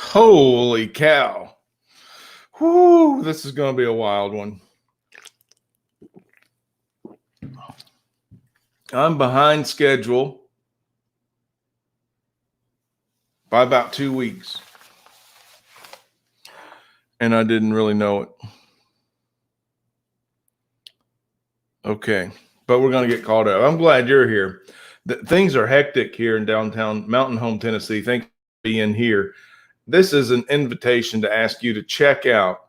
Holy cow. Whoo, this is going to be a wild one. I'm behind schedule by about 2 weeks. And I didn't really know it. Okay, but we're going to get caught up. I'm glad you're here. Things are hectic here in downtown Mountain Home, Tennessee. Thank you for being here. This is an invitation to ask you to check out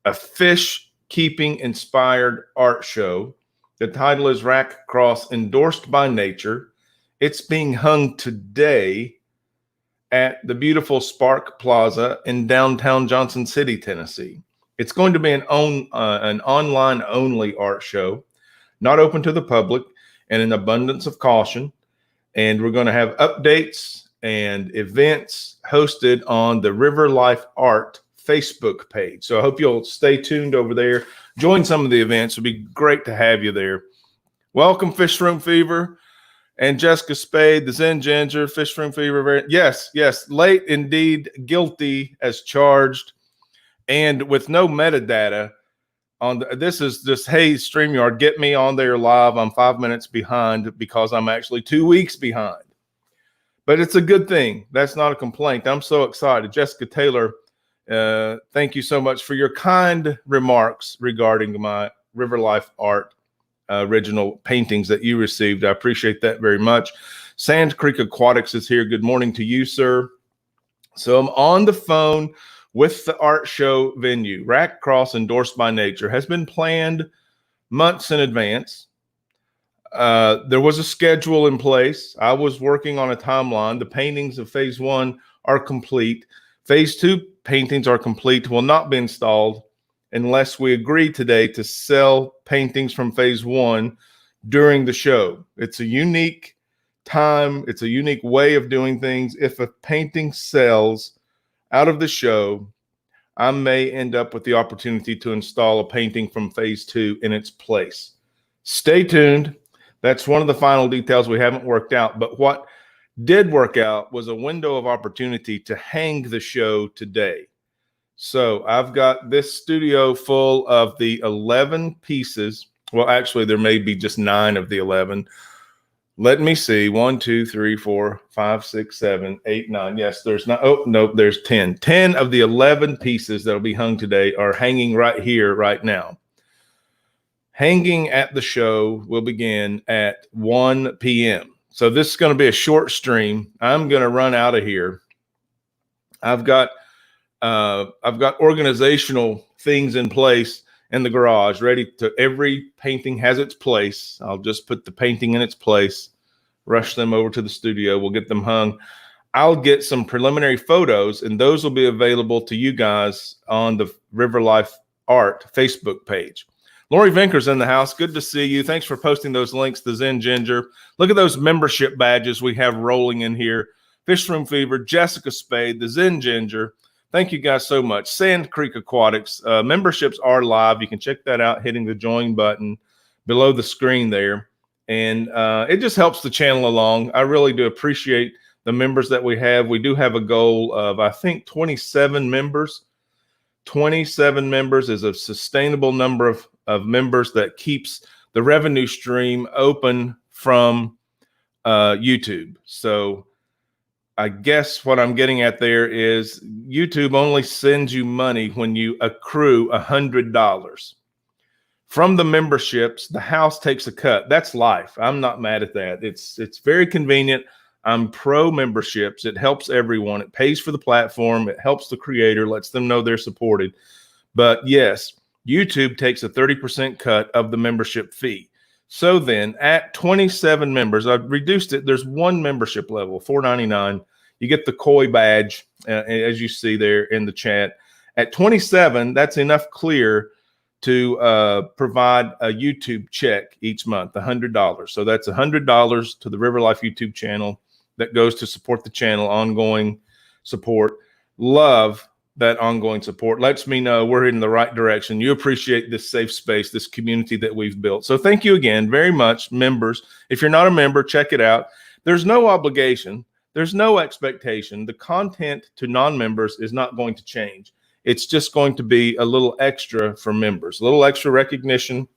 a fish keeping inspired art show. The title is RACK CROSS Endorsed by Nature. It's being hung today at the beautiful Spark Plaza in downtown Johnson City, Tennessee. It's going to be an online only art show, not open to the public, and an abundance of caution. And we're going to have updates and events hosted on the River Life Art Facebook page. So I hope you'll stay tuned over there. Join some of the events. It'll be great to have you there. Welcome, Fish Room Fever and Jessica Spade, the Zen Ginger, Fish Room Fever. Yes, late indeed, guilty as charged, and with no metadata. This is just, hey, StreamYard, get me on there live. I'm 5 minutes behind because I'm actually 2 weeks behind. But it's a good thing. That's not a complaint. I'm so excited. Jessica Taylor, thank you so much for your kind remarks regarding my River Life Art original paintings that you received. I appreciate that very much. Sand Creek Aquatics is here. Good morning to you, sir. So I'm on the phone with the art show venue. RACK CROSS Endorsed by Nature has been planned months in advance. There was a schedule in place. I was working on a timeline. The paintings of phase 1 are complete. Phase 2 paintings are complete, will not be installed unless we agree today to sell paintings from phase 1 during the show. It's a unique time. It's a unique way of doing things. If a painting sells out of the show, I may end up with the opportunity to install a painting from phase 2 in its place. Stay tuned. That's one of the final details we haven't worked out. But what did work out was a window of opportunity to hang the show today. So I've got this studio full of the 11 pieces. Well, actually, there may be just 9 of the 11. Let me see. 1, 2, 3, 4, 5, 6, 7, 8, 9. Yes, there's not. Oh, nope, there's 10. 10 of the 11 pieces that will be hung today are hanging right here, right now. Hanging at the show will begin at 1 p.m. So this is going to be a short stream. I'm going to run out of here. I've got organizational things in place in the garage, ready to, every painting has its place. I'll just put the painting in its place, rush them over to the studio. We'll get them hung. I'll get some preliminary photos, and those will be available to you guys on the River Life Art Facebook page. Lori Vinker's in the house. Good to see you. Thanks for posting those links to Zen Ginger. Look at those membership badges we have rolling in here. Fish Room Fever, Jessica Spade, the Zen Ginger. Thank you guys so much. Sand Creek Aquatics. Memberships are live. You can check that out hitting the join button below the screen there. And it just helps the channel along. I really do appreciate the members that we have. We do have a goal of, I think, 27 members. 27 members is a sustainable number of members that keeps the revenue stream open from YouTube. So I guess what I'm getting at there is YouTube only sends you money when you accrue $100. From the memberships, the house takes a cut. That's life. I'm not mad at that. It's very convenient. I'm pro memberships. It helps everyone. It pays for the platform. It helps the creator, lets them know they're supported. But yes, YouTube takes a 30% cut of the membership fee. So then at 27 members, I've reduced it. There's one membership level, $4.99. You get the koi badge, as you see there in the chat. At 27, that's enough clear to provide a YouTube check each month, $100. So that's $100 to the River Life YouTube channel that goes to support the channel, ongoing support. Love that ongoing support. Lets me know we're in the right direction. You appreciate this safe space, this community that we've built. So thank you again very much, members. If you're not a member, check it out. There's no obligation. there's no expectation. The content to non-members is not going to change. It's just going to be a little extra for members, a little extra recognition,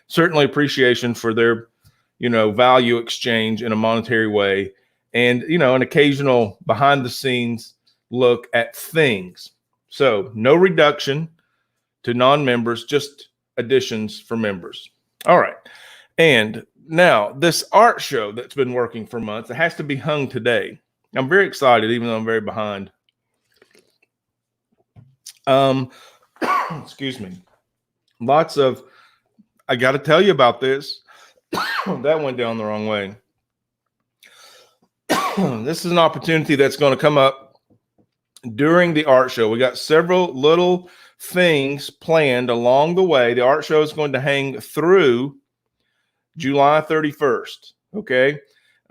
certainly appreciation for their, value exchange in a monetary way, and, an occasional behind the scenes look at things. So no reduction to non-members, just additions for members. All right. And now this art show that's been working for months, it has to be hung today. I'm very excited, even though I'm very behind. Excuse me. I got to tell you about this. That went down the wrong way. This is an opportunity that's going to come up during the art show. We got several little things planned along the way. The art show is going to hang through July 31st. Okay.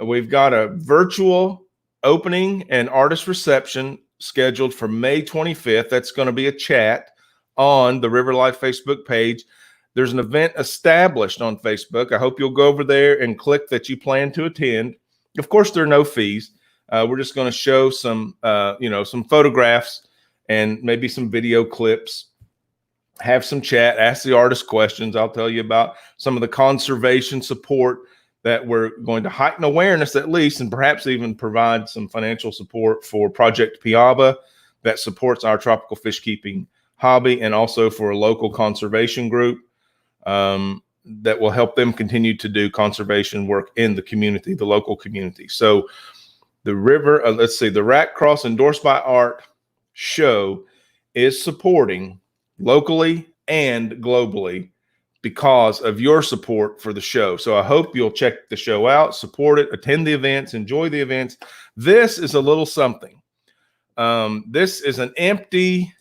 We've got a virtual opening and artist reception scheduled for May 25th. That's going to be a chat on the River Life Facebook page. There's an event established on Facebook. I hope you'll go over there and click that you plan to attend. Of course, there are no fees. We're just going to show some photographs and maybe some video clips, have some chat, ask the artist questions. I'll tell you about some of the conservation support that we're going to heighten awareness at least, and perhaps even provide some financial support for Project Piaba that supports our tropical fish keeping hobby, and also for a local conservation group that will help them continue to do conservation work in the community, the local community. So the RACK CROSS Endorsed by Art show is supporting locally and globally because of your support for the show. So I hope you'll check the show out, support it, attend the events, enjoy the events. This is a little something. This is an empty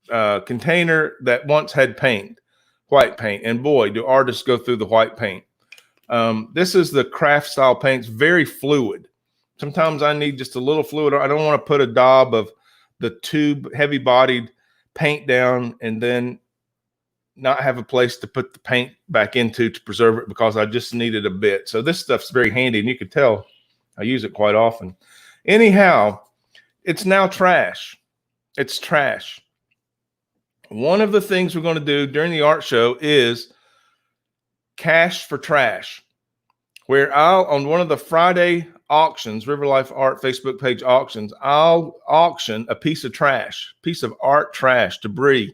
container that once had paint, white paint, and boy, do artists go through the white paint. This is the craft style paints, very fluid. Sometimes I need just a little fluid. I don't want to put a daub of the tube, heavy bodied paint down and then not have a place to put the paint back into to preserve it, because I just needed a bit. So this stuff's very handy, and you can tell I use it quite often. Anyhow, it's now trash. It's trash. One of the things we're going to do during the art show is cash for trash, where on one of the Friday auctions, River Life Art Facebook page auctions, I'll auction a piece of trash, piece of art trash, debris,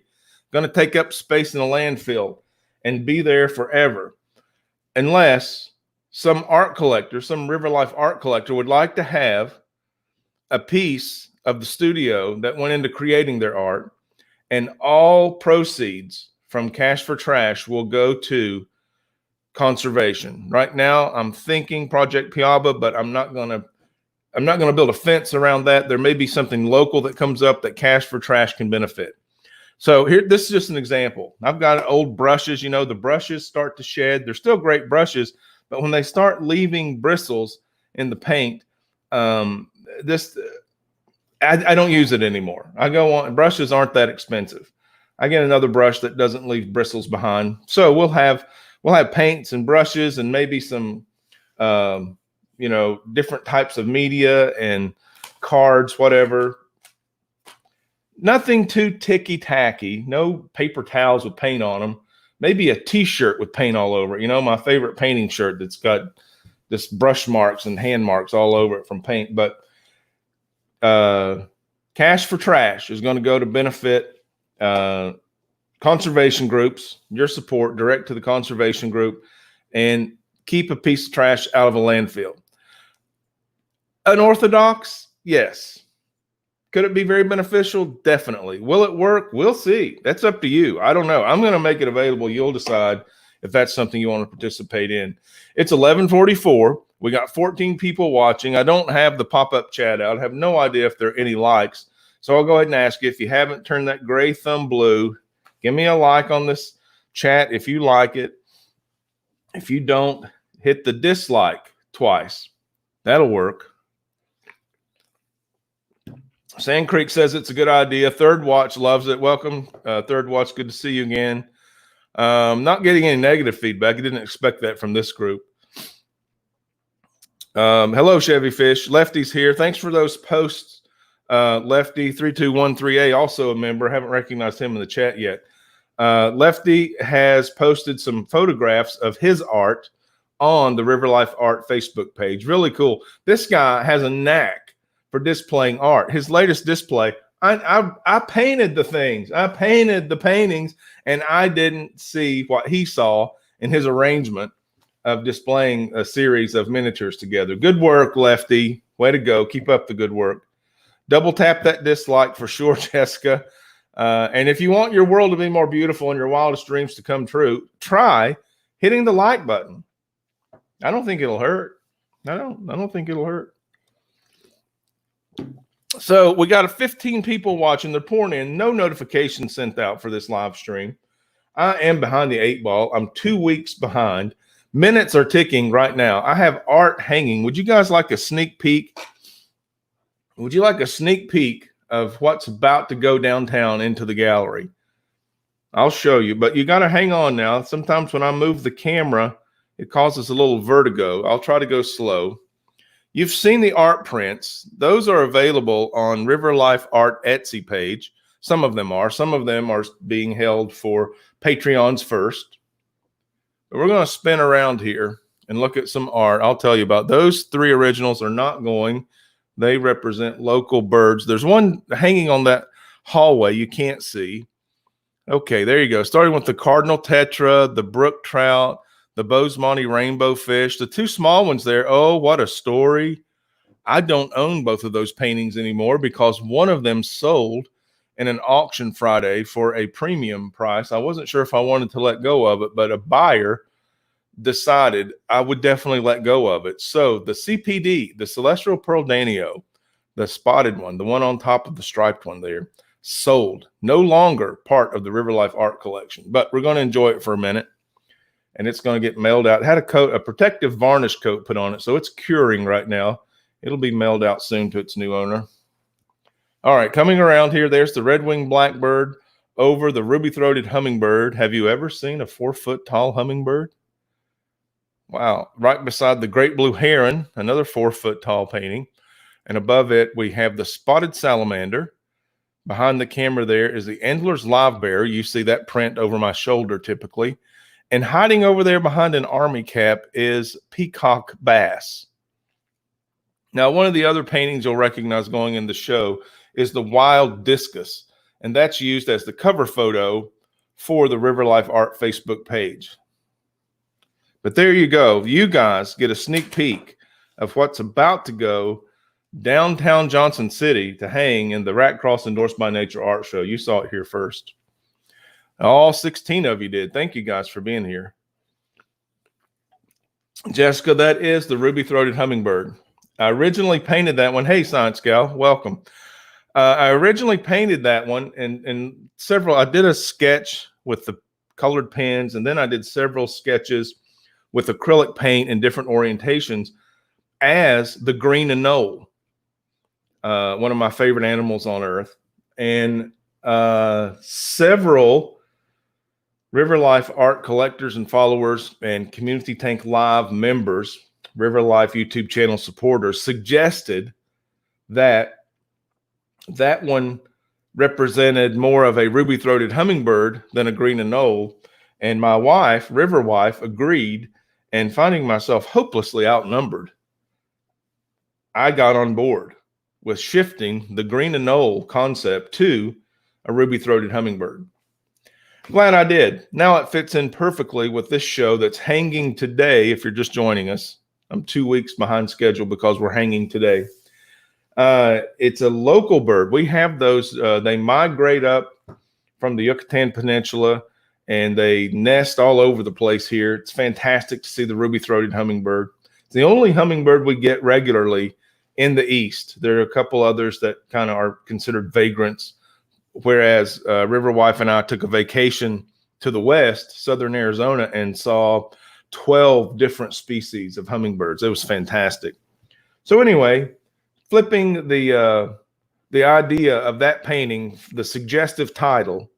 going to take up space in a landfill and be there forever, unless some art collector, some River Life art collector would like to have a piece of the studio that went into creating their art, and all proceeds from Cash for Trash will go to conservation. Right now, I'm thinking Project Piaba, but I'm not gonna build a fence around that. There may be something local that comes up that Cash for Trash can benefit. So here, this is just an example. I've got old brushes. The brushes start to shed. They're still great brushes, but when they start leaving bristles in the paint, I don't use it anymore. I go on. Brushes aren't that expensive. I get another brush that doesn't leave bristles behind. So we'll have paints and brushes and maybe some, different types of media and cards, whatever. Nothing too ticky-tacky. No paper towels with paint on them. Maybe a T-shirt with paint all over it. My favorite painting shirt that's got this brush marks and hand marks all over it from paint. But Cash for Trash is going to go to benefit conservation groups, your support direct to the conservation group, and keep a piece of trash out of a landfill. Unorthodox? Yes. Could it be very beneficial? Definitely. Will it work? We'll see. That's up to you. I don't know. I'm going to make it available. You'll decide if that's something you want to participate in. It's 11:44. We got 14 people watching. I don't have the pop-up chat out. I have no idea if there are any likes. So I'll go ahead and ask you, if you haven't turned that gray thumb blue, give me a like on this chat if you like it. If you don't, hit the dislike twice. That'll work. Sand Creek says it's a good idea. Third Watch loves it. Welcome, Third Watch. Good to see you again. Not getting any negative feedback. I didn't expect that from this group. Hello, Chevy Fish. Lefty's here. Thanks for those posts. Lefty 3213A, also a member. Haven't recognized him in the chat yet. Lefty has posted some photographs of his art on the River Life Art Facebook page. Really cool. This guy has a knack for displaying art. His latest display, I painted the things. I painted the paintings, and I didn't see what he saw in his arrangement of displaying a series of miniatures together. Good work, Lefty. Way to go. Keep up the good work. Double tap that dislike for sure, Jessica. And if you want your world to be more beautiful and your wildest dreams to come true, try hitting the like button. I don't think it'll hurt. I don't think it'll hurt. So we got 15 people watching. They're pouring in. No notification sent out for this live stream. I am behind the 8 ball. I'm 2 weeks behind. Minutes are ticking right now. I have art hanging. Would you guys like a sneak peek? Would you like a sneak peek of what's about to go downtown into the gallery? I'll show you, but you got to hang on now. Sometimes when I move the camera, it causes a little vertigo. I'll try to go slow. You've seen the art prints. Those are available on River Life Art Etsy page. Some of them are. Some of them are being held for Patreons first. But we're going to spin around here and look at some art. I'll tell you about those 3 originals are not going. They represent local birds. There's one hanging on that hallway you can't see. Okay, there you go. Starting with the cardinal tetra, the brook trout, the Bozemonte rainbow fish, the 2 small ones there. Oh, what a story. I don't own both of those paintings anymore because one of them sold in an auction Friday for a premium price. I wasn't sure if I wanted to let go of it, but a buyer decided I would definitely let go of it. So the CPD, the Celestial Pearl Danio, the spotted one, the one on top of the striped one there, sold. No longer part of the River Life art collection, but we're going to enjoy it for a minute, and it's going to get mailed out. It had a protective varnish coat put on it, so it's curing right now. It'll be mailed out soon to its new owner. All right, coming around here, there's the red-winged blackbird over the ruby-throated hummingbird. Have you ever seen a 4-foot tall hummingbird? Wow. Right beside the great blue heron, another 4-foot tall painting. And above it, we have the spotted salamander. Behind the camera there is the Endler's live bear. You see that print over my shoulder typically. And hiding over there behind an army cap is peacock bass. Now, one of the other paintings you'll recognize going in the show is the wild discus. And that's used as the cover photo for the River Life Art Facebook page. But there you go. You guys get a sneak peek of what's about to go downtown Johnson City to hang in the RACK CROSS Endorsed by Nature art show. You saw it here first. All 16 of you did. Thank you guys for being here. Jessica, that is the ruby-throated hummingbird. I originally painted that one. Hey, Science Gal, welcome. I originally painted that one and several. I did a sketch with the colored pens, and then I did several sketches with acrylic paint in different orientations as the green anole, one of my favorite animals on earth. And several River Life art collectors and followers and Community Tank Live members, River Life YouTube channel supporters, suggested that that one represented more of a ruby-throated hummingbird than a green anole. And my wife, River Wife, agreed. And finding myself hopelessly outnumbered, I got on board with shifting the green anole concept to a ruby-throated hummingbird. Glad I did. Now it fits in perfectly with this show that's hanging today. If you're just joining us, I'm 2 weeks behind schedule because we're hanging today. It's a local bird. We have those. They migrate up from the Yucatan Peninsula, and they nest all over the place here. It's fantastic to see the ruby-throated hummingbird. It's the only hummingbird we get regularly in the east. There are a couple others that kind of are considered vagrants, whereas River Wife and I took a vacation to the west, southern Arizona, and saw 12 different species of hummingbirds. It was fantastic. So anyway, flipping the idea of that painting, the suggestive title,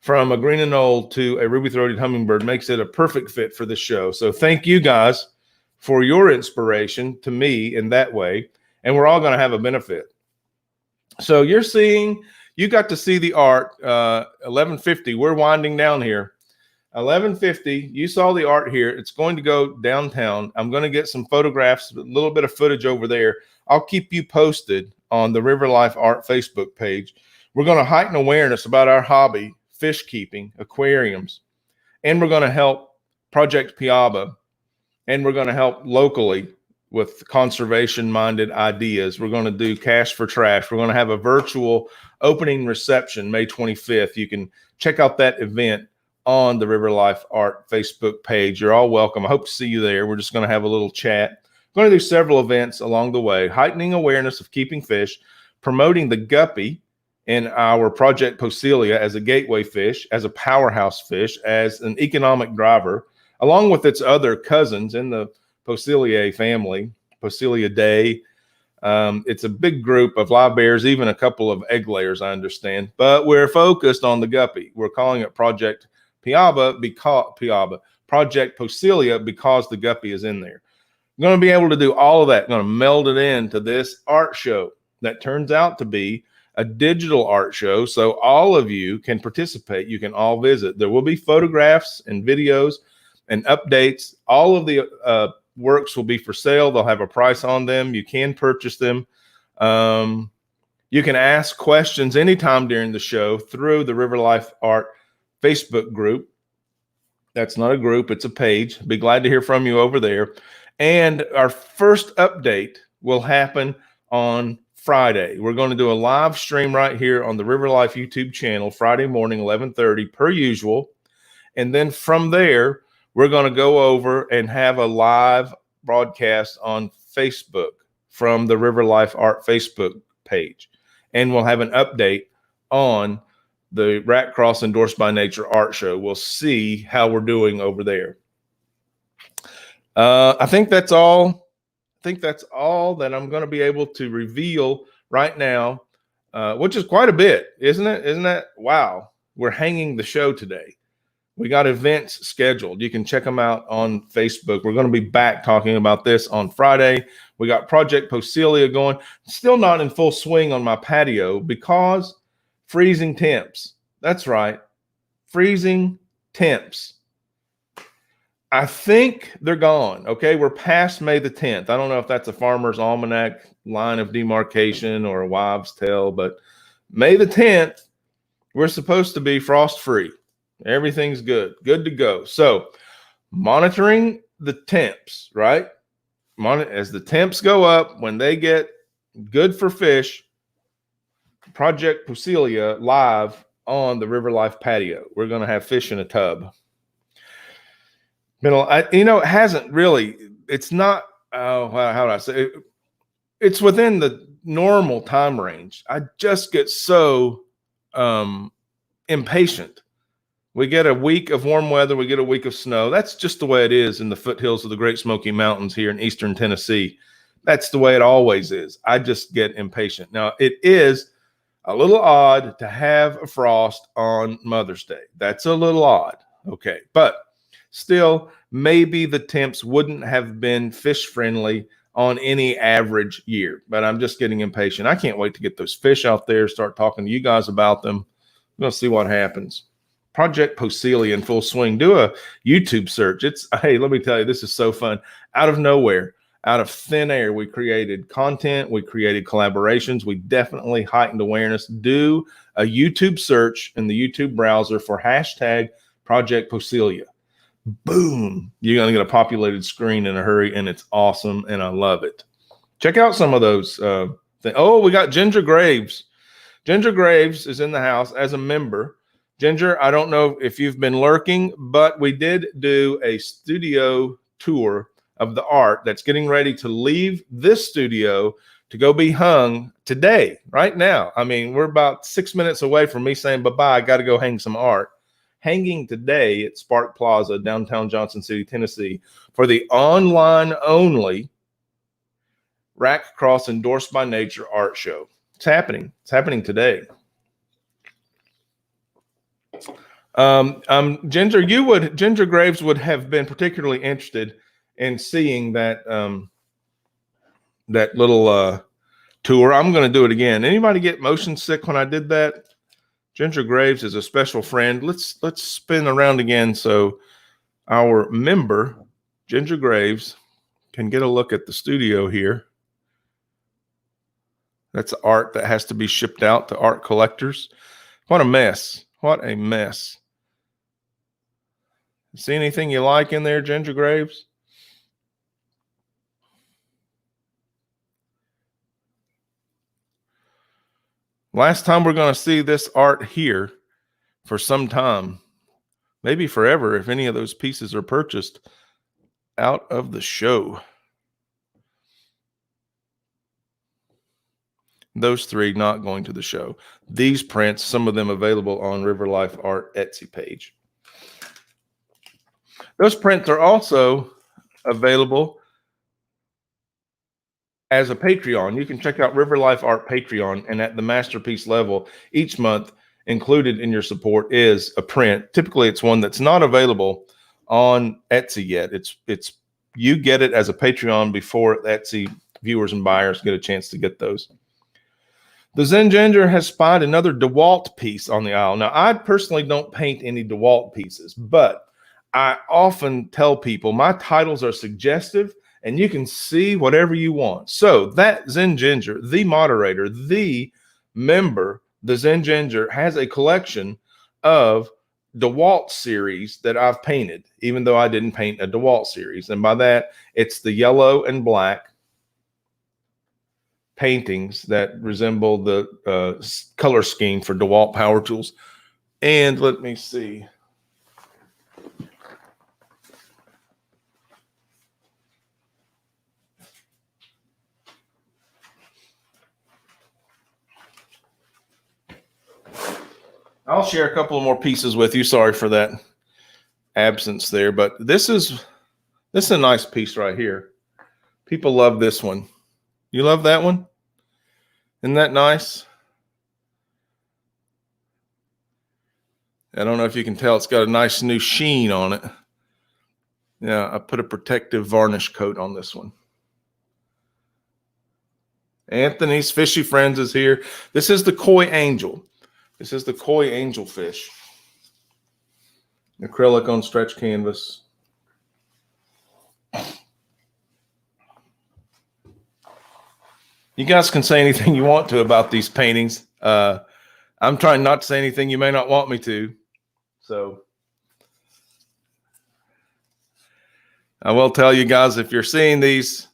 from a green anole to a ruby-throated hummingbird makes it a perfect fit for this show. So thank you guys for your inspiration to me in that way. And we're all going to have a benefit. So you got to see the art, 1150. We're winding down here. 1150, you saw the art here. It's going to go downtown. I'm going to get some photographs, a little bit of footage over there. I'll keep you posted on the River Life Art Facebook page. We're going to heighten awareness about our hobby, fish keeping, aquariums, and we're going to help Project Piaba, and we're going to help locally with conservation-minded ideas. We're going to do Cash for Trash. We're going to have a virtual opening reception May 25th. You can check out that event on the River Life Art Facebook page. You're all welcome. I hope to see you there. We're just going to have a little chat. We're going to do several events along the way, heightening awareness of keeping fish, promoting the guppy in our Project Poecilia as a gateway fish, as a powerhouse fish, as an economic driver, along with its other cousins in the Poecilia family, Poeciliidae. It's a big group of live bears, even a couple of egg layers, I understand. But we're focused on the guppy. We're calling it Project Piaba Project Poecilia because the guppy is in there. I'm going to be able to do all of that. I'm going to meld it into this art show that turns out to be a digital art show. So all of you can participate. You can all visit. There will be photographs and videos and updates. All of the works will be for sale. They'll have a price on them. You can purchase them. You can ask questions anytime during the show through the River Life Art Facebook group. That's not a group, it's a page. Be glad to hear from you over there. And our first update will happen on Friday. We're going to do a live stream right here on the River Life YouTube channel, Friday morning, 11:30 per usual. And then from there, we're going to go over and have a live broadcast on Facebook from the River Life Art Facebook page. And we'll have an update on the RACK CROSS Endorsed by Nature art show. We'll see how we're doing over there. I think that's all. That I'm going to be able to reveal right now, which is quite a bit, isn't it? Isn't that? Wow. We're hanging the show today. We got events scheduled. You can check them out on Facebook. We're going to be back talking about this on Friday. We got Project Poecilia going. Still not in full swing on my patio because freezing temps. That's right. Freezing temps. I think they're gone. Okay. We're past May the 10th. I don't know if that's a farmer's almanac line of demarcation or a wives' tale, but May the 10th, we're supposed to be frost free. Everything's good to go. So monitoring the temps, right? As the temps go up, when they get good for fish, Project Poecilia live on the River Life patio. We're going to have fish in a tub. It hasn't really, it's not, how do I say it? It's within the normal time range. I just get so impatient. We get a week of warm weather. We get a week of snow. That's just the way it is in the foothills of the Great Smoky Mountains here in eastern Tennessee. That's the way it always is. I just get impatient. Now, it is a little odd to have a frost on Mother's Day. That's a little odd. Okay. But still, maybe the temps wouldn't have been fish friendly on any average year. But I'm just getting impatient. I can't wait to get those fish out there, start talking to you guys about them. We're going to see what happens. Project Poecilia in full swing. Do a YouTube search. Hey, let me tell you, this is so fun. Out of nowhere, out of thin air, we created content. We created collaborations. We definitely heightened awareness. Do a YouTube search in the YouTube browser for hashtag Project Poecilia. Boom. You're going to get a populated screen in a hurry, and it's awesome, and I love it. Check out some of those things. Oh, we got Ginger Graves. Ginger Graves is in the house as a member. Ginger, I don't know if you've been lurking, but we did do a studio tour of the art that's getting ready to leave this studio to go be hung today, right now. I mean, we're about 6 minutes away from me saying bye-bye. I got to go hang some art. Hanging today at Spark Plaza, downtown Johnson City, Tennessee, for the online-only RACK CROSS Endorsed by Nature art show. It's happening. It's happening today. Ginger Graves would have been particularly interested and seeing that that little tour. I'm going to do it again. Anybody get motion sick when I did that? Ginger Graves is a special friend. Let's spin around again so our member, Ginger Graves, can get a look at the studio here. That's art that has to be shipped out to art collectors. What a mess. What a mess. See anything you like in there, Ginger Graves? Last time we're going to see this art here for some time, maybe forever if any of those pieces are purchased out of the show. Those three not going to the show. These prints, some of them available on River Life Art Etsy page. Those prints are also available as a Patreon. You can check out River Life Art Patreon, and at the masterpiece level, each month included in your support is a print. Typically, it's one that's not available on Etsy yet. It's you get it as a Patreon before Etsy viewers and buyers get a chance to get those. The Zen Ginger has spied another DeWalt piece on the aisle. Now, I personally don't paint any DeWalt pieces, but I often tell people my titles are suggestive and you can see whatever you want. So that Zen Ginger, the moderator, the member, the Zen Ginger, has a collection of DeWalt series that I've painted, even though I didn't paint a DeWalt series. And by that, it's the yellow and black paintings that resemble the color scheme for DeWalt power tools. And let me see. I'll share a couple of more pieces with you. Sorry for that absence there, but this is a nice piece right here. People love this one. You love that one? Isn't that nice? I don't know if you can tell, it's got a nice new sheen on it. Yeah, I put a protective varnish coat on this one. Anthony's Fishy Friends is here. This is the Koi Angel. This is the Koi Angel fish. Acrylic on stretch canvas. You guys can say anything you want to about these paintings. I'm trying not to say anything you may not want me to. So I will tell you guys, if you're seeing these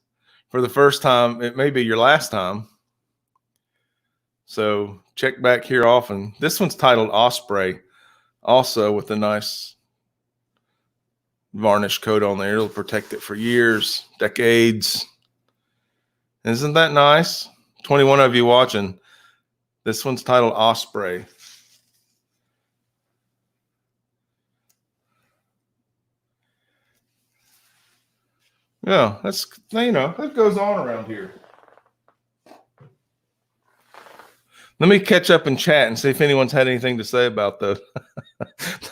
for the first time, it may be your last time. So check back here often. This one's titled Osprey, also with a nice varnish coat on there. It'll protect it for years, decades. Isn't that nice? 21 of you watching. This one's titled Osprey. Yeah, that's, you know, that goes on around here. Let me catch up and chat and see if anyone's had anything to say about the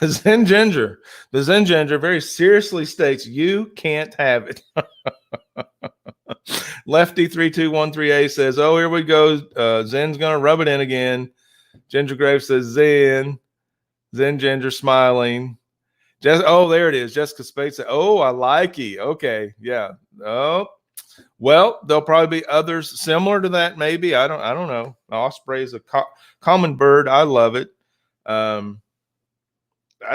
Zen Ginger. The Zen Ginger very seriously states you can't have it. Lefty3213A says, oh, here we go. Zen's going to rub it in again. Ginger Graves says, Zen Ginger smiling. Oh, there it is. Jessica Spade said, oh, I like you. Okay. Yeah. Oh, well, there'll probably be others similar to that. Maybe. I don't know. Osprey is a common bird. I love it. I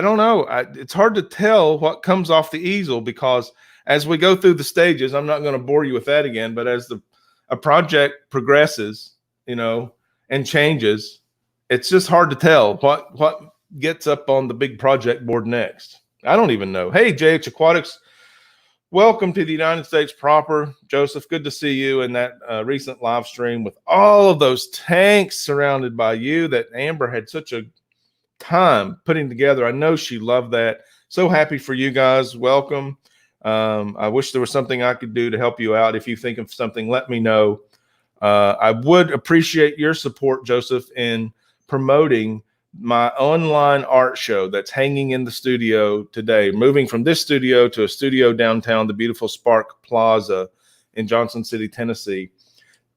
don't know. It's hard to tell what comes off the easel because as we go through the stages, I'm not going to bore you with that again, but as a project progresses, you know, and changes, it's just hard to tell what gets up on the big project board next. I don't even know. Hey, JH Aquatics, welcome to the United States proper. Joseph, good to see you in that recent live stream with all of those tanks surrounded by you that Amber had such a time putting together. I know she loved that. So happy for you guys. Welcome. I wish there was something I could do to help you out. If you think of something, let me know. I would appreciate your support, Joseph, in promoting my online art show that's hanging in the studio today, moving from this studio to a studio downtown, the beautiful Spark Plaza in Johnson City, Tennessee.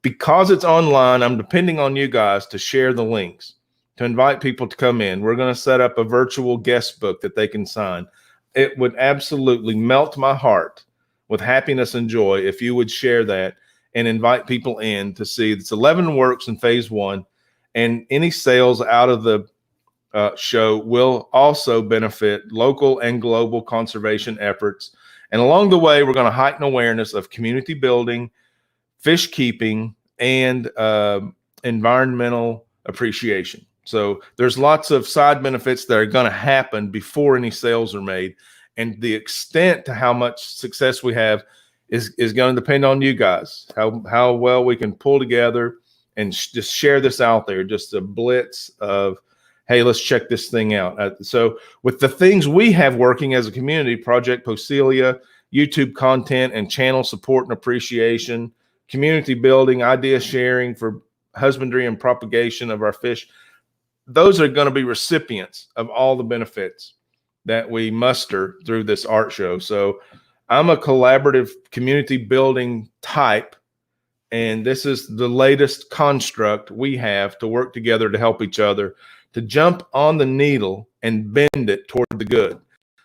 Because it's online, I'm depending on you guys to share the links, to invite people to come in. We're going to set up a virtual guest book that they can sign. It would absolutely melt my heart with happiness and joy if you would share that and invite people in to see. It's 11 works in phase 1, and any sales out of the show will also benefit local and global conservation efforts. And along the way, we're going to heighten awareness of community building, fish keeping, and environmental appreciation. So there's lots of side benefits that are going to happen before any sales are made. And the extent to how much success we have is going to depend on you guys, how well we can pull together and just share this out there, just a blitz of, hey, let's check this thing out. So with the things we have working as a community, Project Poecilia, YouTube content and channel support and appreciation, community building, idea sharing for husbandry and propagation of our fish, those are going to be recipients of all the benefits that we muster through this art show. So I'm a collaborative community building type, and this is the latest construct we have to work together to help each other, to jump on the needle and bend it toward the good.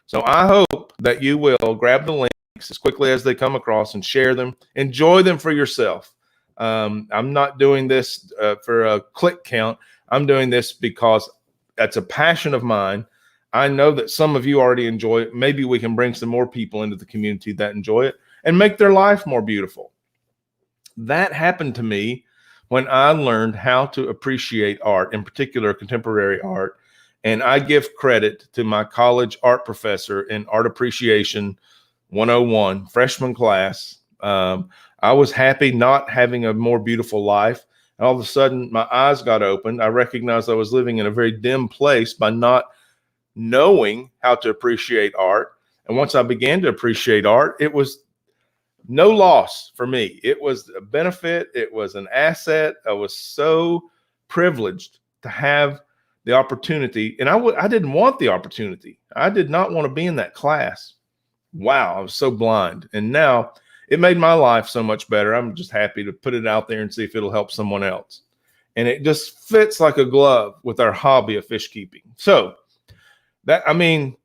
So I hope that you will grab the links as quickly as they come across and share them. Enjoy them for yourself. I'm not doing this for a click count. I'm doing this because that's a passion of mine. I know that some of you already enjoy it. Maybe we can bring some more people into the community that enjoy it and make their life more beautiful. That happened to me when I learned how to appreciate art, in particular contemporary art. And I give credit to my college art professor in Art Appreciation 101, freshman class. I was happy not having a more beautiful life. And all of a sudden, my eyes got opened. I recognized I was living in a very dim place by not knowing how to appreciate art. And once I began to appreciate art, it was no loss for me. It was a benefit. It was an asset. I was so privileged to have the opportunity. And I didn't want the opportunity. I did not want to be in that class. Wow, I was so blind. And now it made my life so much better. I'm just happy to put it out there and see if it'll help someone else. And it just fits like a glove with our hobby of fish keeping. So that, I mean,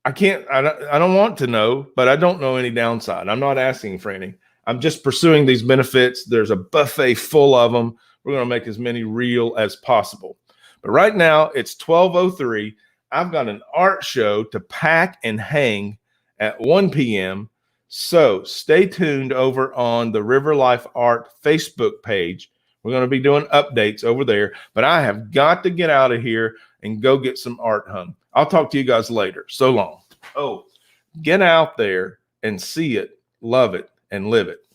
I don't want to know, but I don't know any downside. I'm not asking for any. I'm just pursuing these benefits. There's a buffet full of them. We're going to make as many real as possible. But right now it's 12:03. I've got an art show to pack and hang at 1 p.m. So stay tuned over on the River Life Art Facebook page. We're going to be doing updates over there, but I have got to get out of here and go get some art hung. I'll talk to you guys later. So long. Oh, get out there and see it, love it, and live it.